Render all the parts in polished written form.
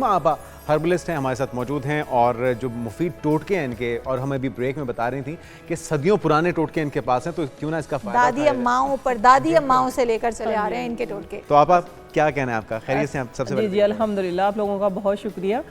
सलीमा आपा हर्बलिस्ट हैं, हमारे साथ मौजूद हैं और जो मुफीद टोटके हैं इनके, और हमें अभी ब्रेक में बता रही थी कि सदियों पुराने टोटके इनके पास हैं, तो क्यों ना इसका फायदा दादी अम्माओं से लेकर चले आ रहे हैं इनके टोटके। तो आप क्या कहना है आपका? खैरियत से आप सबसे पहले? जी अल्हम्दुलिल्लाह, आप लोगों का बहुत शुक्रिया,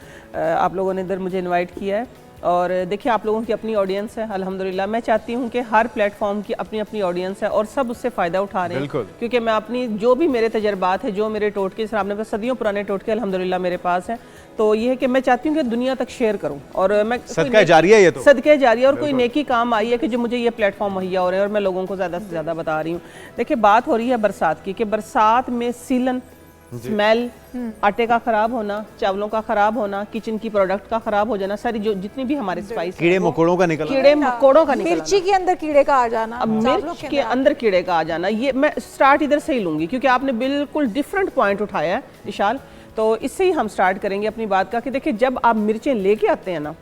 आप लोगों ने इधर मुझे इनवाइट किया है। और देखिए आप लोगों की अपनी ऑडियंस है अल्हम्दुलिल्लाह। मैं चाहती हूँ कि हर प्लेटफॉर्म की अपनी अपनी ऑडियंस है और सब उससे फ़ायदा उठा रहे हैं, क्योंकि मैं अपनी जो भी मेरे तजर्बात है, जो मेरे टोटके से आपने सदियों पुराने टोटके अल्हम्दुलिल्लाह मेरे पास हैं, तो ये है कि मैं चाहती हूँ कि दुनिया तक शेयर करूँ। और मैं सदका जारिया है, ये तो सदका जारिया और कोई नेकी काम आई है कि जो मुझे ये प्लेटफॉर्म मुहैया हो रहे हैं और मैं लोगों को ज़्यादा से ज़्यादा बता रही हूँ। देखिए बात हो रही है बरसात की, कि बरसात में सीलन, स्मेल, आटे का खराब होना, चावलों का खराब होना, किचन की प्रोडक्ट का खराब हो जाना, सारी जो जितनी भी हमारे स्पाइस, कीड़े मकोड़ों का निकलना, मिर्ची के अंदर कीड़े का आ जाना, अब मिर्च के अंदर कीड़े का आ जाना, ये मैं स्टार्ट इधर से ही लूंगी क्योंकि आपने बिल्कुल डिफरेंट पॉइंट उठाया है विशाल। तो इससे ही हम स्टार्ट करेंगे अपनी बात का कि देखिए जब आप मिर्चें लेके आते हैं ना,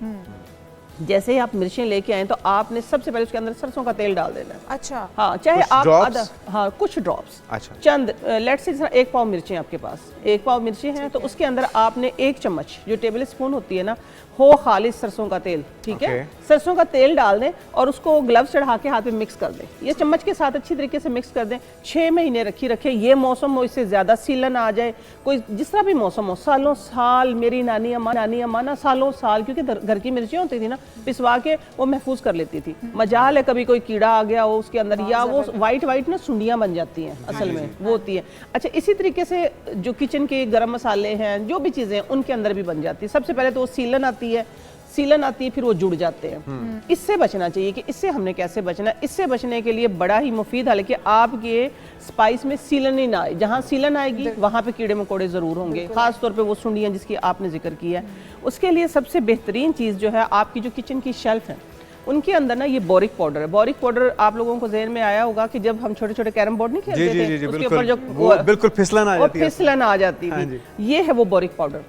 जैसे ही आप मिर्चें लेके आए तो आपने सबसे पहले उसके अंदर सरसों का तेल डाल देना है। अच्छा, हाँ, चाहे आप आधा, हाँ कुछ ड्रॉप्स, अच्छा, चंद, लेट्स से 1 पाव मिर्चें आपके पास, 1 पाव मिर्चें हैं तो उसके अंदर आपने 1 चम्मच जो टेबल स्पून होती है ना, हो खालिस सरसों का तेल, ठीक है, सरसों का तेल डाल दें और उसको ग्लव्स चढ़ा के हाथ में मिक्स कर दें। ये चम्मच के साथ अच्छी तरीके से मिक्स कर दें। 6 महीने रखें। ये मौसम हो, इससे ज़्यादा सीलन आ जाए, कोई जिस तरह भी मौसम हो, सालों साल मेरी नानी अम्मा ना सालों साल, क्योंकि घर की मिर्चें होती थी ना, पिसवा के वो महफूज कर लेती थी। मजाल है कभी कोई कीड़ा आ गया हो उसके अंदर, या वो वाइट ना सुंडियाँ बन जाती हैं, असल में वो होती है। अच्छा, इसी तरीके से जो किचन के गरम मसाले हैं, जो भी चीज़ें हैं, उनके अंदर भी बन जाती है। सबसे पहले तो वो सीलन आती है, फिर वो जुड़ जाते हैं। इससे बचना चाहिए कि इससे हमने कैसे बचना। इससे बचने के लिए बड़ा ही मुफीद हल है कि आपके स्पाइस में सीलन ही ना आए। जहाँ सीलन आएगी वहाँ पे कीड़े मकोड़े ज़रूर होंगे, खास तौर पे वो सुंडियाँ जिसकी आपने जिक्र किया है। उसके लिए सबसे बेहतरीन चीज़ जो है, आपकी जो किचन की शेल्फ है उनके अंदर ना ये बोरिक पाउडर है। बोरिक पाउडर आप लोगों को ज़हन में आया होगा कि जब हम छोटे छोटे कैरम बोर्ड नहीं खेलते थे, उसके ऊपर जो बिल्कुल फिसलन आ जाती थी, ये है वो बोरिक पाउडर।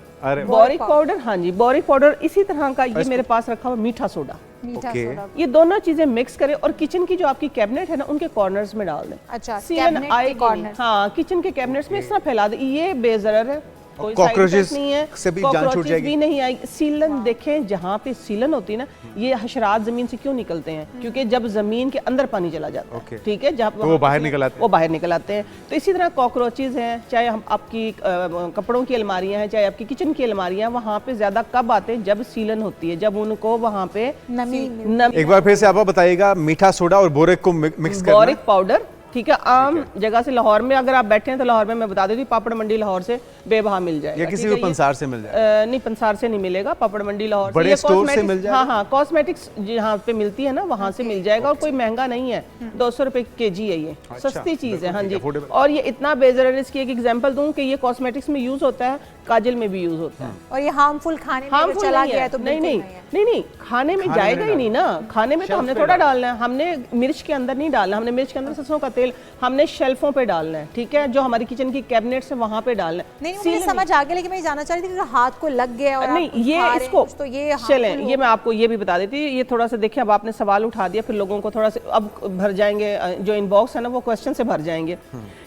बोरिक पाउडर, हाँ जी, बोरिक पाउडर इसी तरह का ये मेरे पास रखा हुआ मीठा सोडा। ये दोनों चीजें मिक्स करें और किचन की जो आपकी कैबिनेट है ना, उनके कॉर्नर्स में डाल दें। अच्छा, सीलन आएगी, हाँ, किचन के कैबिनेट्स में इस तरह फैला दें। ये बेजरर है, कोई कॉकरोचेस नहीं है, से भी जान छूट जाएगी, भी नहीं आएगी। सीलन देखें, जहाँ पे सीलन होती है ना, ये हशरात जमीन से क्यों निकलते हैं? क्योंकि जब जमीन के अंदर पानी चला जाता है, ठीक है, जब वो बाहर निकल आते हैं। तो इसी तरह कॉकरोचेस हैं, चाहे हम आपकी कपड़ों की अलमारियां हैं, चाहे आपकी किचन की अलमारियां, वहाँ पे ज्यादा कब आते हैं? जब सीलन होती है, जब उनको वहाँ पे नमी। एक बार फिर से आप बताइएगा, मीठा सोडा और बोरिक को मिक्स करना, बोरिक पाउडर, ठीक है। आम जगह से लाहौर में अगर आप बैठे हैं तो लाहौर में मैं बता देती हूँ, पापड़ मंडी लाहौर से बेबहा मिल जाएगा, या किसी भी पंसार से मिल जाएगा। नहीं, पंसार से नहीं मिलेगा, पापड़ मंडी लाहौर बड़े स्टोर से मिल जाएगा। हाँ, कॉस्मेटिक्स जहाँ पे मिलती है ना, वहाँ से मिल जाएगा। और कोई महंगा नहीं है, 200 रुपए kg है ये, सस्ती चीज़ है। हाँ जी, और ये इतना बेजरर, इसकी एक एग्जाम्पल दूँ कि ये कॉस्मेटिक्स में यूज होता है, काजल में भी यूज होता है। और ये हार्मफुल खाने में चला गया है तो नहीं, खाने में जाएगा ही नहीं ना। खाने में तो हमने थोड़ा डालना है, हमने मिर्च के अंदर नहीं डालना, हमने मिर्च के अंदर सरसों का तेल हमने शेल्फों पे डालना है, ठीक है, जो हमारी किचन की कैबिनेट्स है वहाँ पे डालना है। नहीं, मुझे समझ आ गया, लेकिन मैं जानना चाह रही थी कि हाथ को लग गया और नहीं, ये इसको तो ये चलें, ये मैं आपको ये भी बता देती हूँ। ये थोड़ा सा देखिए, अब आपने सवाल उठा दिया, फिर लोगों को थोड़ा सा अब भर जाएंगे, जो इनबॉक्स है ना वो क्वेश्चन से भर जाएंगे।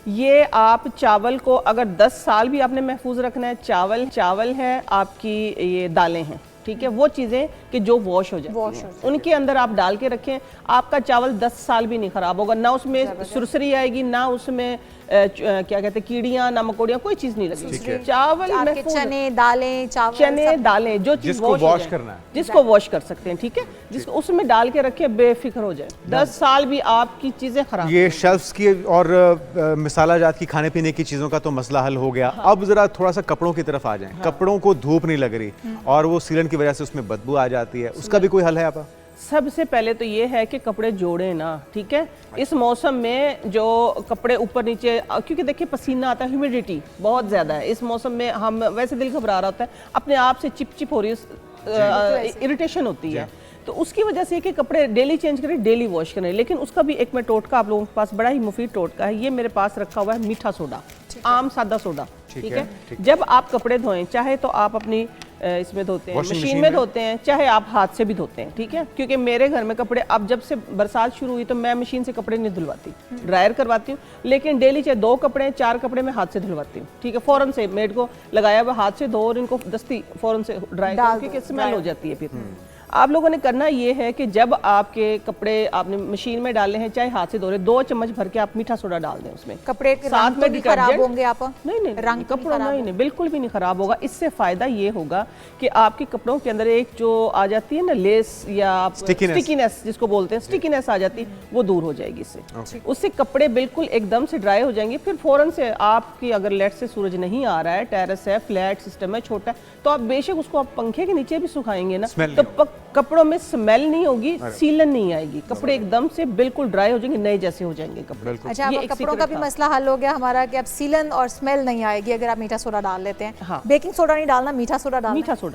ये आप चावल को अगर 10 साल भी आपने महफूज रखना है, चावल है, आपकी ये दालें हैं, ठीक है, वो चीज़ें कि जो वॉश हो जाती हैं, उनके अंदर आप डाल के रखें, आपका चावल 10 साल भी नहीं खराब होगा, ना उसमें सुरसरी आएगी, ना उसमें क्या कहते हैं कीड़ियाँ, ना मकोड़ियाँ, कोई चीज़ नहीं लगेगी। चावल में चने दालें, जो चीज़ वॉश करना है, जिसको वॉश कर सकते हैं, ठीक है, जिसको उसमें डाल के रखे, बेफिक्र हो जाए, 10 साल भी आपकी चीज़ें खराब। ये शेल्फ्स की और मसाला जात की खाने पीने की चीज़ों का तो मसला हल हो गया। अब जरा थोड़ा सा कपड़ों की तरफ आ जाएं। कपड़ों को धूप नहीं लग रही और वो सीलन की वजह से उसमें बदबू आ जाती है, उसका भी कोई हल है आप? सबसे पहले तो ये है कि कपड़े जोड़े ना, ठीक है। इस मौसम में जो कपड़े ऊपर नीचे, क्योंकि देखिए पसीना आता है, ह्यूमिडिटी बहुत ज़्यादा है इस मौसम में, हम वैसे दिल घबरा रहा होता है, अपने आप से चिप हो रही है, इरिटेशन होती है, तो उसकी वजह से कि कपड़े डेली चेंज करें, डेली वॉश करें। लेकिन उसका भी एक मैं टोटका आप लोगों के पास, बड़ा ही मुफीद टोटका है, ये मेरे पास रखा हुआ है, मीठा सोडा, आम सादा सोडा, ठीक है। जब आप कपड़े धोएं, चाहे तो आप अपनी इसमें धोते हैं, Washing मशीन machine में में? धोते हैं, चाहे आप हाथ से भी धोते हैं, ठीक है। क्योंकि मेरे घर में कपड़े, अब जब से बरसात शुरू हुई तो मैं मशीन से कपड़े नहीं धुलवाती, ड्रायर करवाती हूँ। लेकिन डेली चाहे 2 कपड़े 4 कपड़े मैं हाथ से धुलवाती हूँ, ठीक है। फ़ौरन से मेड को लगाया हुआ हाथ से धो और इनको दस्ती फ़ौरन से ड्राई डाल क्योंकि दो, स्मेल हो जाती है फिर। आप लोगों ने करना ये है कि जब आपके कपड़े आपने मशीन में डाले हैं, चाहे हाथ से धो रहे, 2 चम्मच भर के आप मीठा सोडा डाल दें उसमें। कपड़े के साथ रंग में तो नहीं खराब डिटर्जेंट- होंगे आप? नहीं रंग तो कपड़ों खराब नहीं, बिल्कुल भी नहीं खराब होगा। इससे फायदा ये होगा कि आपके कपड़ों के अंदर एक जो आ जाती है ना लेस या स्टिकीनेस जिसको बोलते हैं, स्टिकीनेस आ जाती है, वो दूर हो जाएगी इससे। उससे कपड़े बिल्कुल एकदम से ड्राई हो जाएंगे। फिर फौरन से आपकी अगर लेट से सूरज नहीं आ रहा है, टेरेस है, फ्लैट सिस्टम है, छोटा है, तो आप बेशक उसको आप पंखे के नीचे भी सुखाएंगे ना, Smell तो नहीं कपड़ों में स्मेल नहीं होगी, सीलन नहीं आएगी, कपड़े एकदम से बिल्कुल ड्राई हो जाएंगे, नए जैसे हो जाएंगे कपड़े। अच्छा, ये अब एक कपड़ों का secret भी था। मसला हल हो गया हमारा कि अब सीलन और स्मेल नहीं आएगी अगर आप मीठा सोडा डाल लेते हैं। हाँ। बेकिंग सोडा नहीं डालना, मीठा सोडा डालना। मीठा सोडा